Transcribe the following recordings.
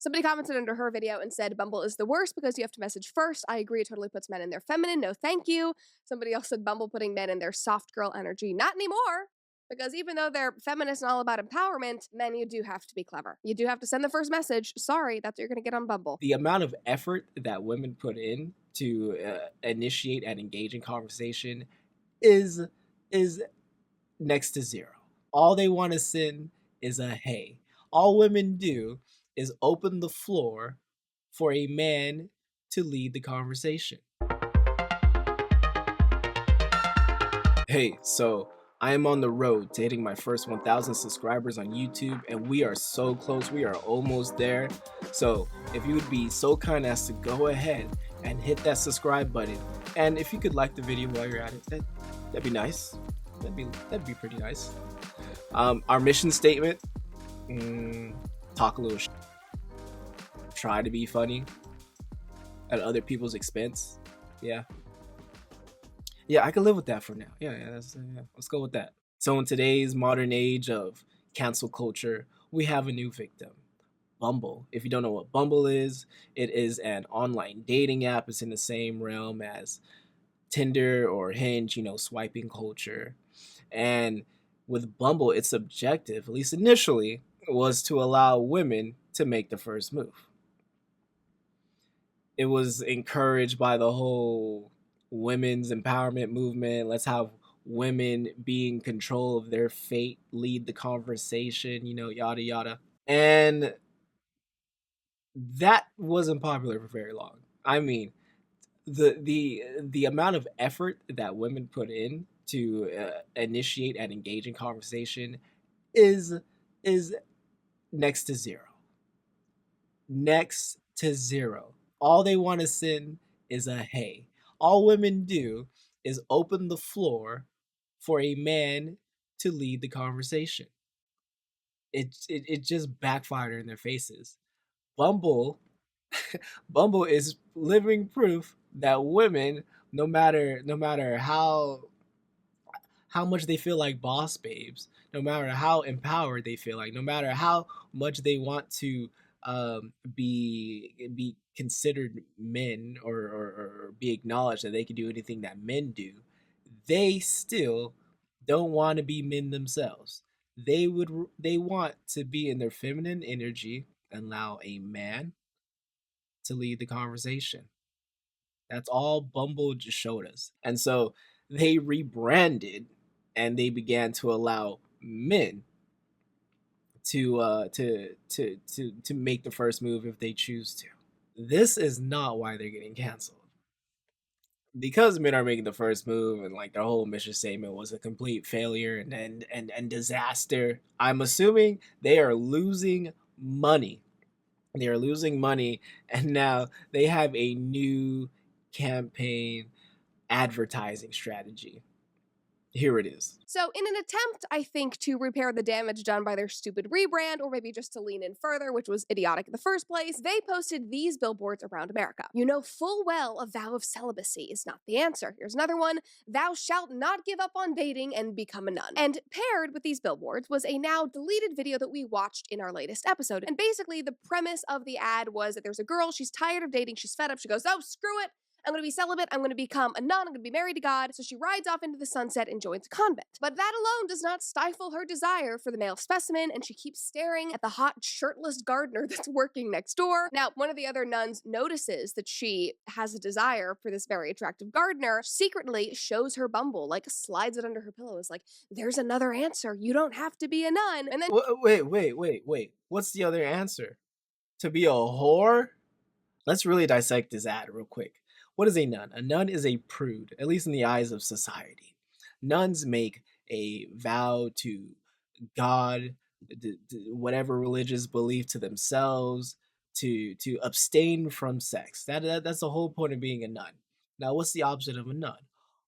Somebody commented under her video and said, Bumble is the worst because you have to message first. I agree, it totally puts men in their feminine. No, thank you. Somebody else said Bumble putting men in their soft girl energy. Not anymore. Because even though they're feminist and all about empowerment, men, you do have to be clever. You do have to send the first message. Sorry, that's what you're going to get on Bumble. The amount of effort that women put in to initiate and engage in conversation is next to zero. All they want to send is a hey. All women do is open the floor for a man to lead the conversation. Hey, so I am on the road to hitting my first 1,000 subscribers on YouTube, and we are so close. We are almost there. So if you would be so kind as to go ahead and hit that subscribe button, and if you could like the video while you're at it, that'd be nice. That'd be pretty nice. Our mission statement: talk a little try to be funny at other people's expense. Yeah, I can live with that for now. Let's go with that. So in today's modern age of cancel culture, we have a new victim, Bumble. If you don't know what Bumble is, it is an online dating app. It's in the same realm as Tinder or Hinge, swiping culture. And with Bumble, its objective, at least initially, was to allow women to make the first move. It was encouraged by the whole women's empowerment movement. Let's have women be in control of their fate, lead the conversation, yada yada. And that wasn't popular for very long. I mean, the amount of effort that women put in to initiate and engage in conversation is next to zero. Next to zero. All they want to send is a hey. All women do is open the floor for a man to lead the conversation. It just backfired in their faces. Bumble is living proof that women, no matter how much they feel like boss babes, no matter how empowered they feel like, no matter how much they want to be considered men or be acknowledged that they can do anything that men do, they still don't want to be men themselves. They want to be in their feminine energy and allow a man to lead the conversation. That's all Bumble just showed us. And so they rebranded and they began to allow men to make the first move if they choose to. This is not why they're getting canceled. Because men are making the first move and like their whole mission statement was a complete failure and disaster, I'm assuming they are losing money. They are losing money, and now they have a new campaign advertising strategy. Here it is. So in an attempt, I think, to repair the damage done by their stupid rebrand, or maybe just to lean in further, which was idiotic in the first place, they posted these billboards around America. You know full well a vow of celibacy is not the answer. Here's another one: thou shalt not give up on dating and become a nun. And paired with these billboards was a now deleted video that we watched in our latest episode. And basically the premise of the ad was that there's a girl, she's tired of dating, she's fed up, she goes, oh, screw it, I'm going to be celibate, I'm going to become a nun, I'm going to be married to God. So she rides off into the sunset and joins a convent. But that alone does not stifle her desire for the male specimen, and she keeps staring at the hot, shirtless gardener that's working next door. Now, one of the other nuns notices that she has a desire for this very attractive gardener, secretly shows her Bumble, like slides it under her pillow, is like, there's another answer, you don't have to be a nun. And then Wait. What's the other answer? To be a whore? Let's really dissect this ad real quick. What is a nun? A nun is a prude, at least in the eyes of society. Nuns make a vow to God, whatever religious belief, to themselves, to abstain from sex. That's the whole point of being a nun. Now, what's the opposite of a nun?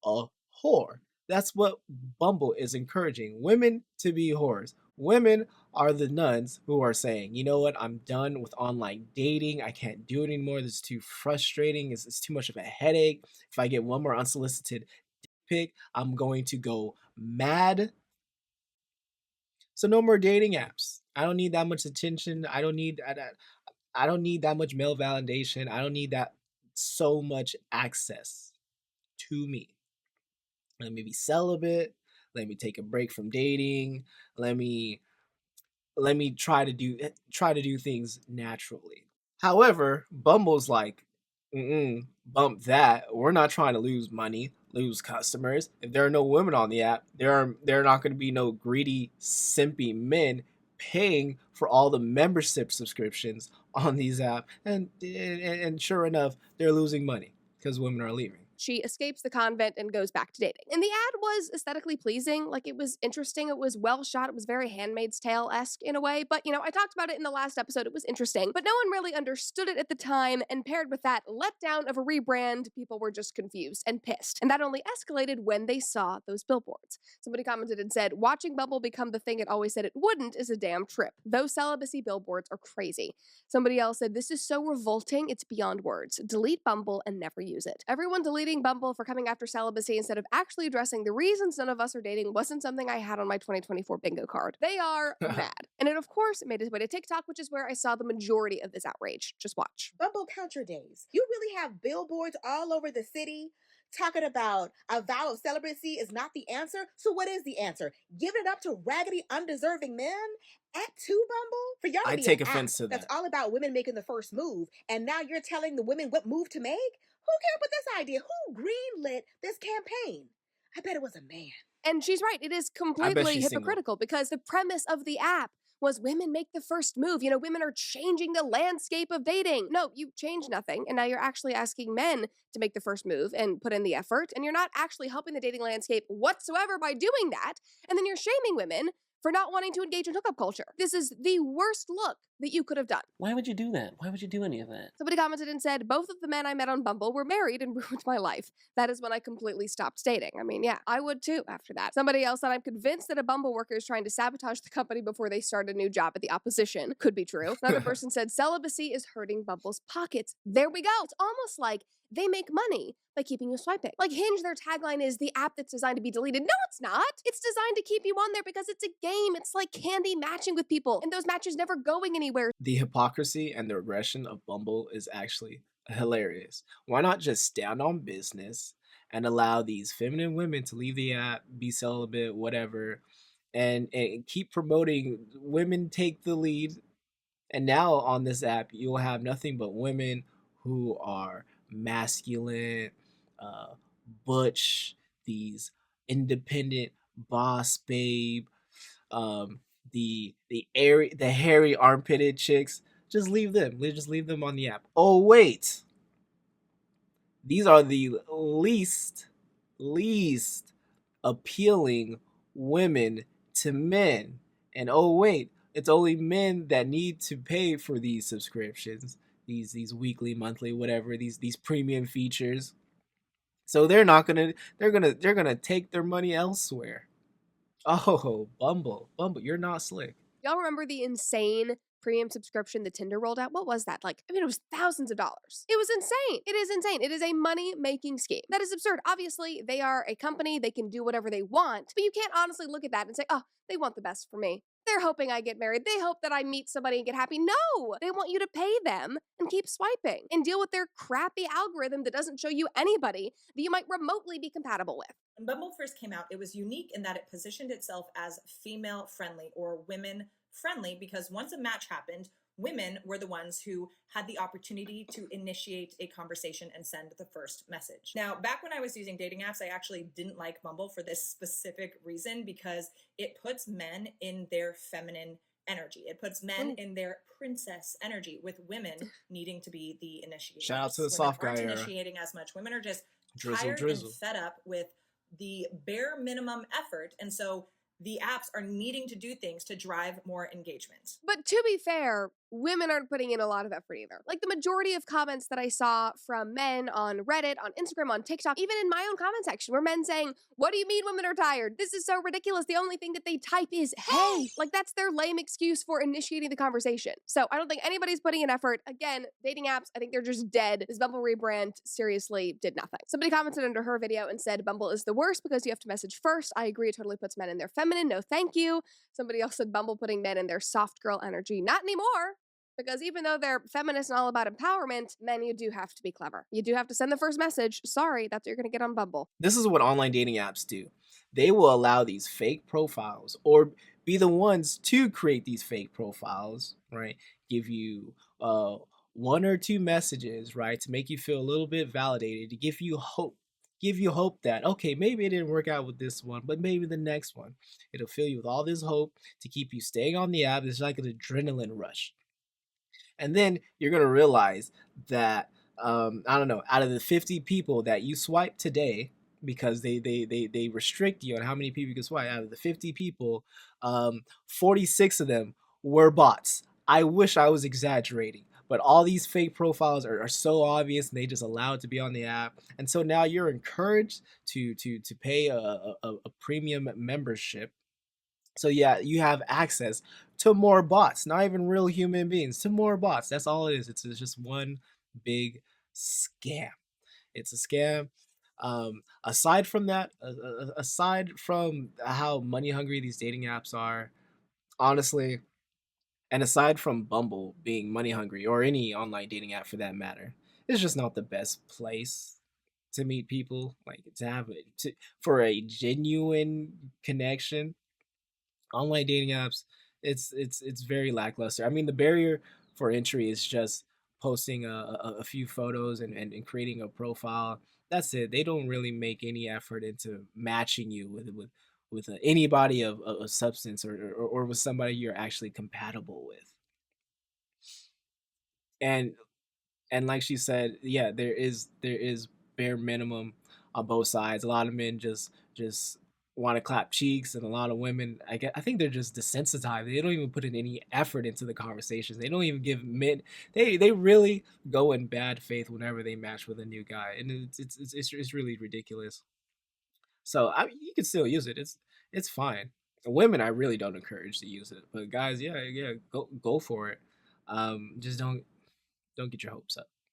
A whore. That's what Bumble is encouraging women to be whores. Women are the nuns who are saying, you know what, I'm done with online dating. I can't do it anymore. This is too frustrating. It's too much of a headache. If I get one more unsolicited dick pic, I'm going to go mad. So no more dating apps. I don't need that much attention. I don't need I don't need that much male validation. I don't need that so much access to me. Let me be celibate. Let me take a break from dating. Let me try to do things naturally. However, Bumble's like, bump that. We're not trying to lose money, lose customers. If there are no women on the app, there are not going to be no greedy, simpy men paying for all the membership subscriptions on these apps. And sure enough, they're losing money because women are leaving. She escapes the convent and goes back to dating. And the ad was aesthetically pleasing. Like, it was interesting. It was well shot. It was very Handmaid's Tale-esque in a way. But, I talked about it in the last episode. It was interesting. But no one really understood it at the time. And paired with that letdown of a rebrand, people were just confused and pissed. And that only escalated when they saw those billboards. Somebody commented and said, watching Bumble become the thing it always said it wouldn't is a damn trip. Those celibacy billboards are crazy. Somebody else said, this is so revolting, it's beyond words. Delete Bumble and never use it. Everyone deleting Bumble for coming after celibacy instead of actually addressing the reasons none of us are dating wasn't something I had on my 2024 bingo card. They are mad. And it, of course, made its way to TikTok, which is where I saw the majority of this outrage. Just watch. Bumble, count your days. You really have billboards all over the city talking about a vow of celibacy is not the answer. So what is the answer? Giving it up to raggedy, undeserving men? At two, Bumble? For y'all to I be take an offense app to that's that. all about women making the first move, and now you're telling the women what move to make? Who came up with this idea? Who greenlit this campaign? I bet it was a man. And she's right. It is completely she's hypocritical because the premise of the app was women make the first move. Women are changing the landscape of dating. No, you changed nothing. And now you're actually asking men to make the first move and put in the effort. And you're not actually helping the dating landscape whatsoever by doing that. And then you're shaming women for not wanting to engage in hookup culture. This is the worst look that you could have done. Why would you do that? Why would you do any of that? Somebody commented and said, both of the men I met on Bumble were married and ruined my life. That is when I completely stopped dating. I mean, yeah, I would too after that. Somebody else said, I'm convinced that a Bumble worker is trying to sabotage the company before they start a new job at the opposition. Could be true. Another person said, celibacy is hurting Bumble's pockets. There we go. It's almost like they make money by keeping you swiping. Like Hinge, their tagline is the app that's designed to be deleted. No, it's not. It's designed to keep you on there because it's a game. It's like candy matching with people, and those matches never going anywhere. The hypocrisy and the regression of Bumble is actually hilarious. Why not just stand on business and allow these feminine women to leave the app, be celibate, whatever, and keep promoting women take the lead. And now on this app, you'll have nothing but women who are masculine, uh, butch, these independent boss babe, the hairy armpitted chicks. Just leave them. Just leave them on the app. Oh wait, these are the least appealing women to men. And oh wait, it's only men that need to pay for these subscriptions, these weekly, monthly, whatever, these premium features. So they're gonna take their money elsewhere. Oh, Bumble, you're not slick. Y'all remember the insane premium subscription that Tinder rolled out? What was that? It was thousands of dollars. It was insane. It is insane. It is a money-making scheme. That is absurd. Obviously, they are a company. They can do whatever they want, but you can't honestly look at that and say, oh, they want the best for me. They're hoping I get married. They hope that I meet somebody and get happy. No! They want you to pay them and keep swiping and deal with their crappy algorithm that doesn't show you anybody that you might remotely be compatible with. When Bumble first came out, it was unique in that it positioned itself as female friendly or women friendly because once a match happened, women were the ones who had the opportunity to initiate a conversation and send the first message. Now, back when I was using dating apps, I actually didn't like Bumble for this specific reason because it puts men in their feminine energy. It puts men in their princess energy, with women needing to be the initiator. Shout out to the women soft guy aren't era. initiating as much. Women are just Drizzle, tired drizzle. and fed up with the bare minimum effort. And so the apps are needing to do things to drive more engagement. But to be fair, women aren't putting in a lot of effort either. Like the majority of comments that I saw from men on Reddit, on Instagram, on TikTok, even in my own comment section, were men saying, what do you mean women are tired? This is so ridiculous. The only thing that they type is, hey. Like that's their lame excuse for initiating the conversation. So I don't think anybody's putting in effort. Again, dating apps, I think they're just dead. This Bumble rebrand seriously did nothing. Somebody commented under her video and said, Bumble is the worst because you have to message first. I agree, it totally puts men in their feminine. No, thank you. Somebody else said Bumble putting men in their soft girl energy. Not anymore. Because even though they're feminist and all about empowerment, men, you do have to be clever. You do have to send the first message. Sorry, that's what you're gonna get on Bumble. This is what online dating apps do. They will allow these fake profiles or be the ones to create these fake profiles, right? Give you one or two messages, right, to make you feel a little bit validated, to give you hope. Give you hope that, okay, maybe it didn't work out with this one, but maybe the next one. It'll fill you with all this hope to keep you staying on the app. It's like an adrenaline rush. And then you're gonna realize that I don't know, out of the 50 people that you swipe today, because they restrict you on how many people you can swipe. Out of the 50 people, 46 of them were bots. I wish I was exaggerating, but all these fake profiles are so obvious, and they just allow it to be on the app. And so now you're encouraged to pay a premium membership. So yeah, you have access to more bots, not even real human beings, to more bots. That's all it is. It's just one big scam. It's a scam. Aside from that, aside from how money hungry these dating apps are, honestly, and aside from Bumble being money hungry, or any online dating app for that matter, it's just not the best place to meet people. Like, to have it for a genuine connection. Online dating apps, it's very lackluster. I mean, the barrier for entry is just posting a few photos and creating a profile. That's it. They don't really make any effort into matching you with anybody of substance, or with somebody you're actually compatible with. And and like she said, yeah, there is bare minimum on both sides. A lot of men just want to clap cheeks, and a lot of women, I think they're just desensitized. They don't even put in any effort into the conversations. They don't even give men. They really go in bad faith whenever they match with a new guy, and it's really ridiculous. So you can still use it. It's fine. Women, I really don't encourage to use it, but guys, yeah, go for it. Just don't get your hopes up.